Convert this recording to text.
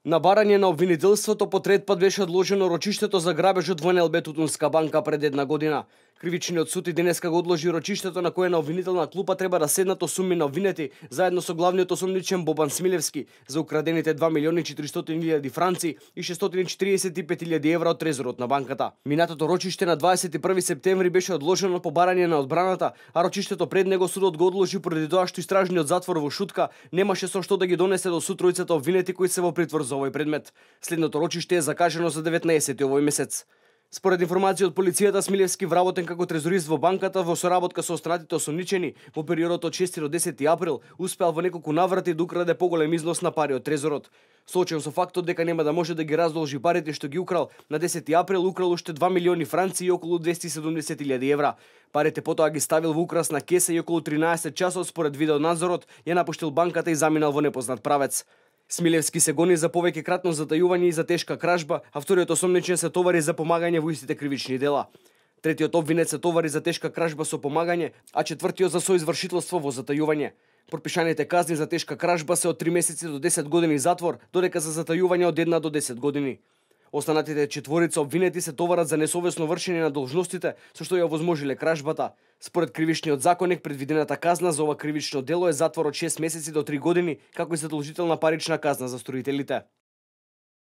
На барање на обвинителството по трет пат беше одложено рочиштето за грабежот во НЛБ Тутунска банка пред една година. Кривичниот суд и денеска го одложи рочиштето на кое на обвинителна клупа треба да седнат осумнени обвинети заедно со главниот осумничен Бобан Смилевски за украдените 2.400.000 франци и 645.000 евра од трезорот на банката. Минатото рочиште на 21 септември беше одложено по барање на одбраната, а рочиштето пред него судот го одложи поради тоа што истражниот затвор во Шутка немаше со што да ги донесе до суд тројцата обвинети кои се во притвор за овој предмет. Следното рочиште е закажано за 19 овој месец. Според информација од полицијата, Смилевски вработен како трезорист во банката во соработка со останатите осомничени во периодот од 6 до 10 април успеал во неколку наврати да украде поголем износ на пари од трезорот. Соочен со фактот дека нема да може да ги раздолжи парите што ги украл, на 10 април украл уште 2 милиони франци и околу 270.000 евра. Парите потоа ги ставил во украсна кеса и околу 13 часот според видеонадзорот ја напуштил банката и заминал во непознат правец. Смилевски се гони за повеќе кратно затајување и за тешка кражба, а вториот осомничен се товари за помагање во истите кривични дела. Третиот обвинет се товари за тешка кражба со помагање, а четвртиот за соизвршителство во затајување. Пропишаните казни за тешка кражба се од 3 месеци до 10 години затвор, додека за затајување од 1 до 10 години. Останатите четворица обвинети се товарат за несовесно вршење на должностите со што ја овозможиле кражбата. Според кривичниот законник, предвидената казна за ова кривично дело е затвор од 6 месеци до 3 години, како и задолжителна парична казна за стоителите.